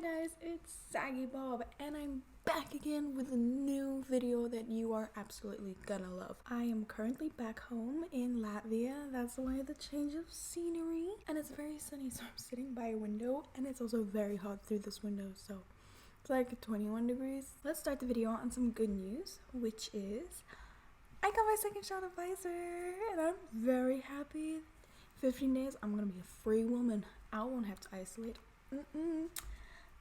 guys, it's Saggy Bob and I'm back again with a new video that you are absolutely gonna love. I am currently back home in Latvia. That's why the change of scenery, and it's very sunny, so I'm sitting by a window, and it's also very hot through this window, so it's like 21 degrees. Let's start the video on some good news, which is I got my second shot of Pfizer and I'm very happy. 15 days, I'm gonna be a free woman. I won't have to isolate.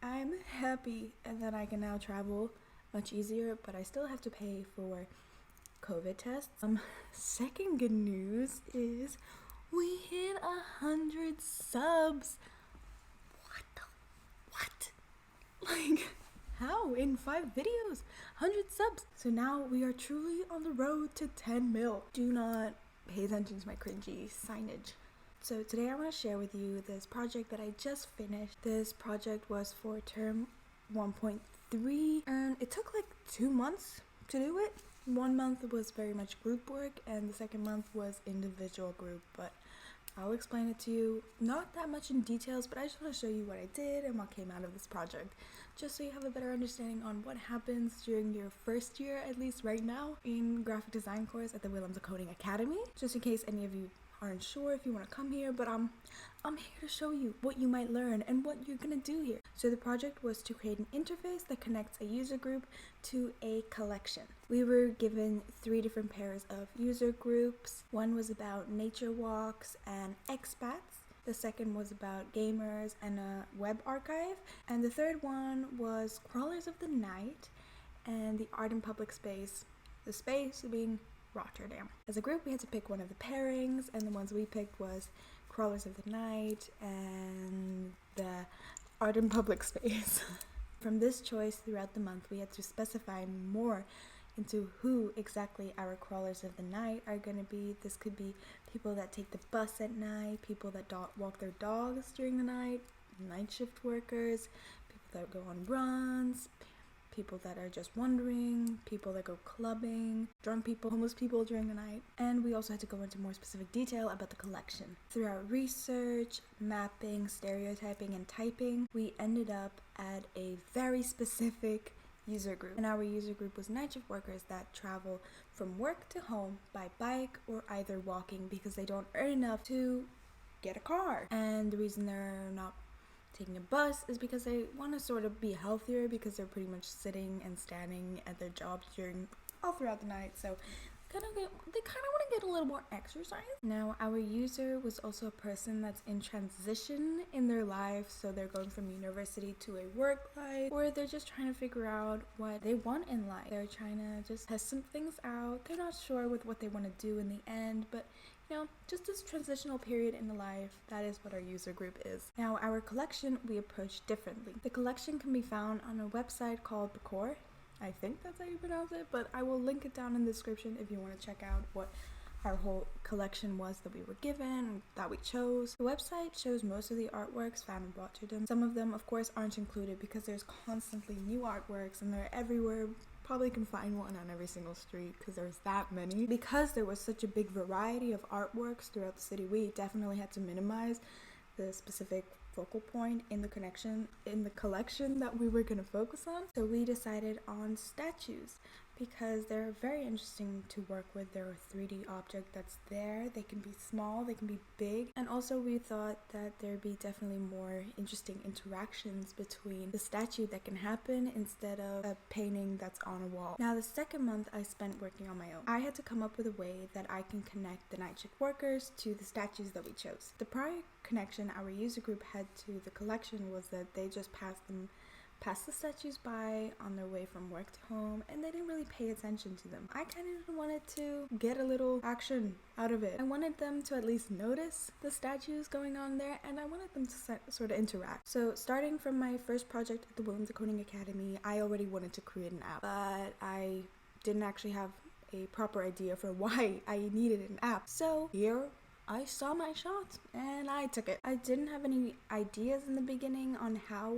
I'm happy that I can now travel much easier, but I still have to pay for COVID tests. Second good news is we hit 100 subs. What? Like, how? In 5 videos? 100 subs. So now we are truly on the road to 10 mil. Do not pay attention to my cringy signage. So today I want to share with you this project that I just finished. This project was for term 1.3 and it took like 2 months to do it. 1 month was very much group work and the second month was individual group, but I'll explain it to you, not that much in details, but I just want to show you what I did and what came out of this project, just so you have a better understanding on what happens during your first year, at least right now, in graphic design course at the WdKA Academy, just in case any of you aren't sure if you want to come here, but I'm here to show you what you might learn and what you're gonna do here. So the project was to create an interface that connects a user group to a collection. We were given 3 different pairs of user groups. One was about nature walks and expats. The second was about gamers and a web archive. And the third one was crawlers of the night and the art in public space. The space being Rotterdam. As a group, we had to pick one of the pairings, and the ones we picked was Crawlers of the Night and the Art in Public Space. From this choice throughout the month, we had to specify more into who exactly our Crawlers of the Night are going to be. This could be people that take the bus at night, people that walk their dogs during the night shift workers, people that go on runs, people that are just wandering, people that go clubbing, drunk people, homeless people during the night. And we also had to go into more specific detail about the collection. Through our research, mapping, stereotyping, and typing, we ended up at a very specific user group. And our user group was night shift workers that travel from work to home by bike or either walking because they don't earn enough to get a car. And the reason they're not taking a bus is because they want to sort of be healthier because they're pretty much sitting and standing at their jobs all throughout the night, so they kind of want to get a little more exercise. Now, our user was also a person that's in transition in their life, so they're going from university to a work life, or they're just trying to figure out what they want in life. They're trying to just test some things out. They're not sure with what they want to do in the end, but you know, just this transitional period in the life, that is what our user group is. Now, our collection we approach differently. The collection can be found on a website called WdKA. I think that's how you pronounce it, but I will link it down in the description if you want to check out what our whole collection was that we were given, that we chose. The website shows most of the artworks found in Rotterdam. Some of them, of course, aren't included because there's constantly new artworks and they're everywhere. Probably can find one on every single street because there's that many. Because there was such a big variety of artworks throughout the city, we definitely had to minimize the specific focal point in the collection that we were going to focus on. So we decided on statues because they're very interesting to work with. They're a 3D object that's there. They can be small, they can be big, and also we thought that there'd be definitely more interesting interactions between the statue that can happen instead of a painting that's on a wall. Now, the second month I spent working on my own. I had to come up with a way that I can connect the night shift workers to the statues that we chose. The prior connection our user group had to the collection was that they just passed the statues by on their way from work to home and they didn't really pay attention to them. I kind of wanted to get a little action out of it. I wanted them to at least notice the statues going on there and I wanted them to sort of interact. So starting from my first project at the WdKA Academy, I already wanted to create an app, but I didn't actually have a proper idea for why I needed an app. So here I saw my shot and I took it. I didn't have any ideas in the beginning on how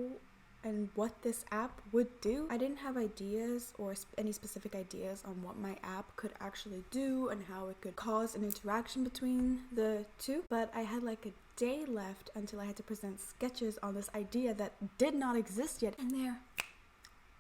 and what this app would do. I didn't have ideas or any specific ideas on what my app could actually do and how it could cause an interaction between the two, but I had like a day left until I had to present sketches on this idea that did not exist yet. And there,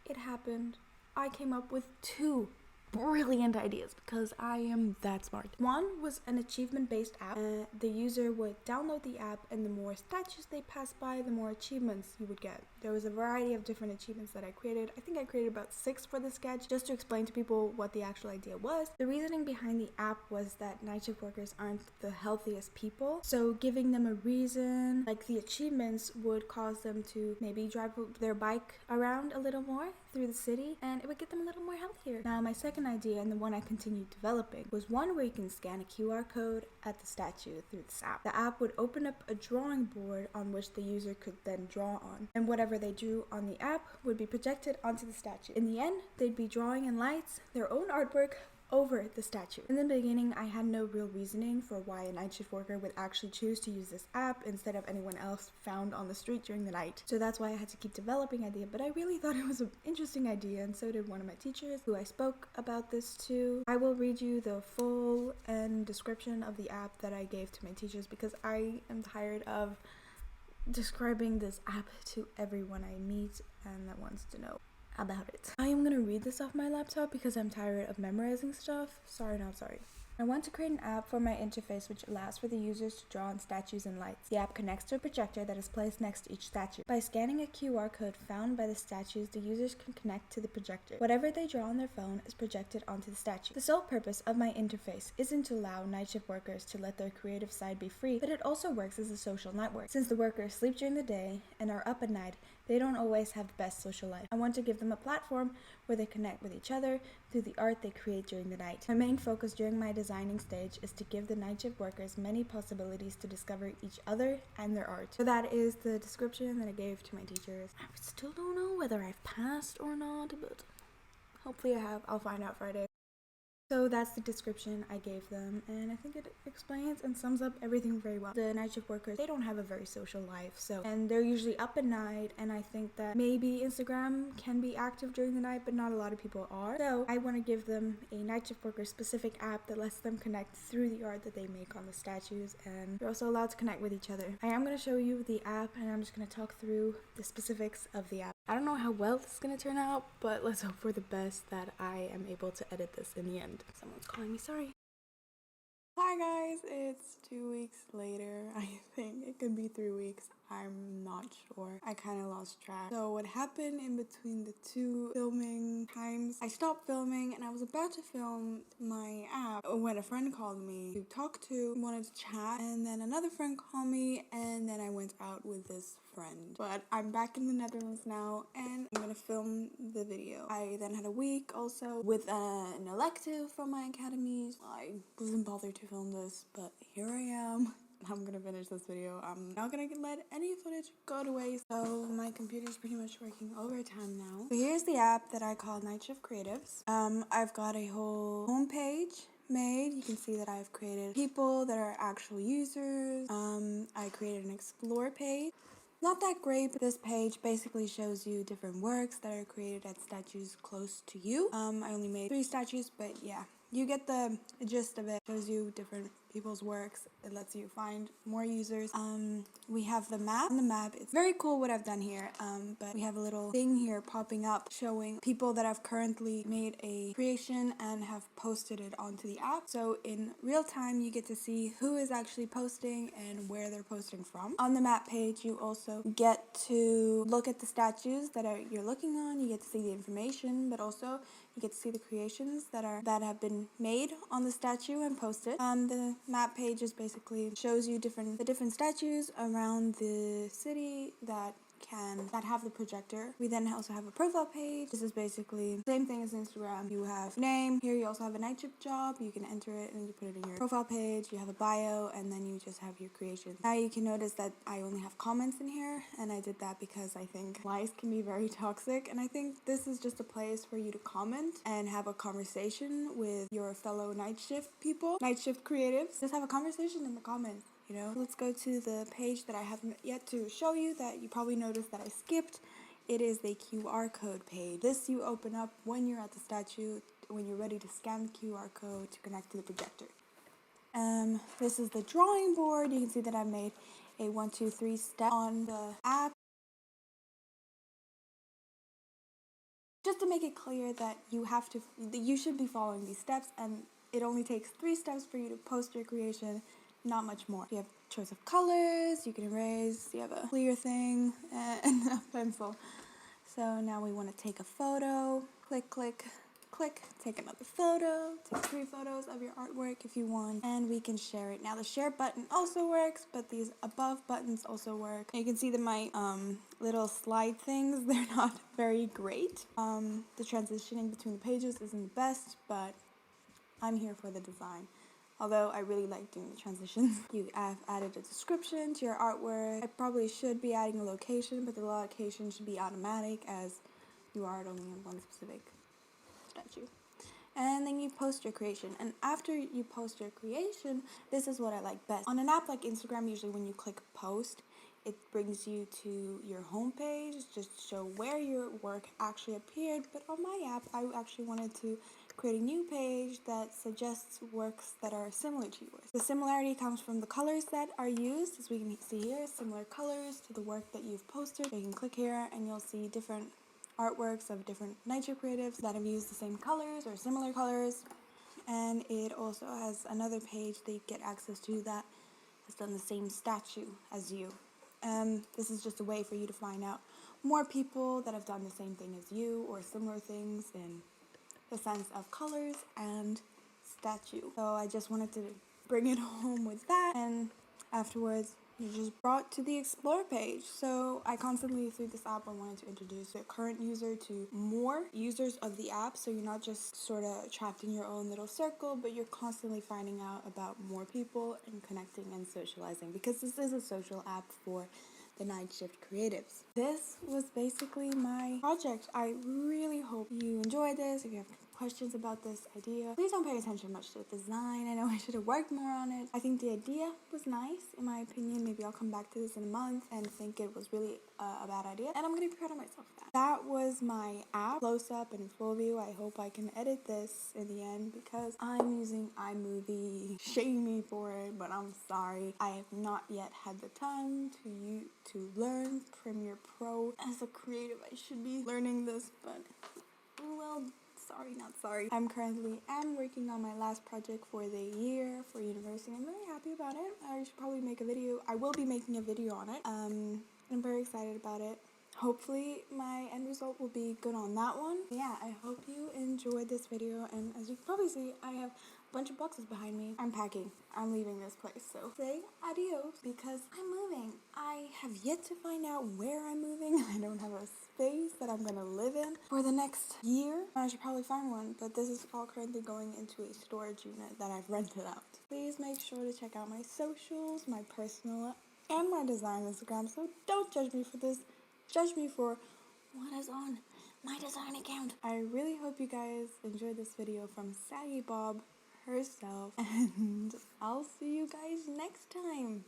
it happened. I came up with 2 brilliant ideas because I am that smart. One was an achievement-based app. The user would download the app, and the more statues they passed by, the more achievements you would get. There was a variety of different achievements that I created. I think I created about 6 for the sketch just to explain to people what the actual idea was. The reasoning behind the app was that night shift workers aren't the healthiest people, so giving them a reason, like the achievements, would cause them to maybe drive their bike around a little more through the city, and it would get them a little more healthier. Now, my second idea, and the one I continued developing, was one where you can scan a QR code at the statue through this app. The app would open up a drawing board on which the user could then draw on, and whatever they drew on the app would be projected onto the statue. In the end, they'd be drawing in lights their own artwork over the statue. In the beginning, I had no real reasoning for why a night shift worker would actually choose to use this app instead of anyone else found on the street during the night. So that's why I had to keep developing idea, but I really thought it was an interesting idea, and so did one of my teachers who I spoke about this to. I will read you the full end description of the app that I gave to my teachers because I am tired of describing this app to everyone I meet and that wants to know about it. I am gonna read this off my laptop because I'm tired of memorizing stuff. Sorry, not sorry. I want to create an app for my interface which allows for the users to draw on statues and lights. The app connects to a projector that is placed next to each statue. By scanning a QR code found by the statues, the users can connect to the projector. Whatever they draw on their phone is projected onto the statue. The sole purpose of my interface isn't to allow night shift workers to let their creative side be free, but it also works as a social network. Since the workers sleep during the day and are up at night, they don't always have the best social life. I want to give them a platform where they connect with each other through the art they create during the night. My main focus during my designing stage is to give the night shift workers many possibilities to discover each other and their art. So that is the description that I gave to my teachers. I still don't know whether I've passed or not, but hopefully I have. I'll find out Friday. So that's the description I gave them, and I think it explains and sums up everything very well. The night shift workers, they don't have a very social life, and they're usually up at night, and I think that maybe Instagram can be active during the night, but not a lot of people are. So I want to give them a night shift worker specific app that lets them connect through the art that they make on the statues, and they're also allowed to connect with each other. I am going to show you the app, and I'm just going to talk through the specifics of the app. I don't know how well this is going to turn out, but let's hope for the best that I am able to edit this in the end. Someone's calling me, sorry. Hi guys, it's 2 weeks later. I think it could be 3 weeks. I'm not sure. I kind of lost track. So what happened in between the 2 filming times, I stopped filming and I was about to film my app when a friend called me to talk to, wanted to chat, and then another friend called me, and then I went out with this friend. But I'm back in the Netherlands now and I'm gonna film the video. I then had a week also with an elective from my academy. I wasn't bothered to film this, but here I am. I'm gonna finish this video. I'm not gonna let any footage go to waste. So my computer's pretty much working overtime now. So here's the app that I call Night Shift Creatives. I've got a whole homepage made. You can see that I've created people that are actual users. I created an explore page. Not that great, but this page basically shows you different works that are created at statues close to you. I only made 3 statues, but yeah, you get the gist of it. It shows you different people's works. It lets you find more users. We have the map. On the map, it's very cool what I've done here, but we have a little thing here popping up showing people that have currently made a creation and have posted it onto the app. So in real time, you get to see who is actually posting and where they're posting from. On the map page, you also get to look at the statues that you're looking on. You get to see the information, but also you get to see the creations that have been made on the statue and posted. The map page is basically shows you the different statues around the city that have the projector. We then also have a profile page. This is basically the same thing as Instagram. You have name. Here you also have a night shift job. You can enter it and you put it in your profile page. You have a bio, and then you just have your creations. Now you can notice that I only have comments in here, and I did that because I think lies can be very toxic, and I think this is just a place for you to comment and have a conversation with your fellow night shift people, night shift creatives. Just have a conversation in the comments. You know, let's go to the page that I haven't yet to show you that you probably noticed that I skipped. It is the QR code page. This you open up when you're at the statue, when you're ready to scan the QR code to connect to the projector. This is the drawing board. You can see that I made a 1, 2, 3 step on the app, just to make it clear that you should be following these steps, and it only takes 3 steps for you to post your creation, not much more. You have choice of colors, you can erase, you have a clear thing, and a pencil. So now we want to take a photo, click, click, click, take another photo, take 3 photos of your artwork if you want, and we can share it. Now the share button also works, but these above buttons also work. You can see that my little slide things, they're not very great. The transitioning between the pages isn't the best, but I'm here for the design. Although I really like doing the transitions. You have added a description to your artwork. I probably should be adding a location, but the location should be automatic as you are only in one specific statue. And then you post your creation. And after you post your creation, this is what I like best. On an app like Instagram, usually when you click post, it brings you to your homepage just to show where your work actually appeared. But on my app, I actually wanted to create a new page that suggests works that are similar to yours. The similarity comes from the colors that are used, as we can see here, similar colors to the work that you've posted. So you can click here and you'll see different artworks of different nature creatives that have used the same colors or similar colors. And it also has another page that you get access to that has done the same statue as you. This is just a way for you to find out more people that have done the same thing as you or similar things in the sense of colors and statue. So I just wanted to bring it home with that, and afterwards you just brought to the explore page. So I constantly, through this app, I wanted to introduce a current user to more users of the app, so you're not just sort of trapped in your own little circle, but you're constantly finding out about more people and connecting and socializing, because this is a social app for the night shift creatives. This was basically my project. I really hope you enjoyed this. If you have questions about this idea, please don't pay attention much to the design. I know I should have worked more on it. I think the idea was nice, in my opinion. Maybe I'll come back to this in a month and think it was really a bad idea, and I'm gonna be proud of myself for that. That was my app, close up and in full view. I hope I can edit this in the end because I'm using iMovie. Shame me for it, but I'm sorry. I have not yet had the time to learn Premiere Pro. As a creative, I should be learning this, but well, sorry, not sorry. I'm working on my last project for the year for university. I'm really happy about it. I should probably make a video. I will be making a video on it. I'm very excited about it. Hopefully my end result will be good on that one. Yeah, I hope you enjoyed this video, and as you can probably see, I have a bunch of boxes behind me. I'm packing. I'm leaving this place, so say adios because I'm moving. I have yet to find out where I'm moving. I don't have a space that I'm gonna live in for the next year. I should probably find one, but this is all currently going into a storage unit that I've rented out. Please make sure to check out my socials, my personal and my design Instagram, so don't judge me for this. Judge me for what is on my design account. I really hope you guys enjoyed this video from Saggy Bob herself, and I'll see you guys next time.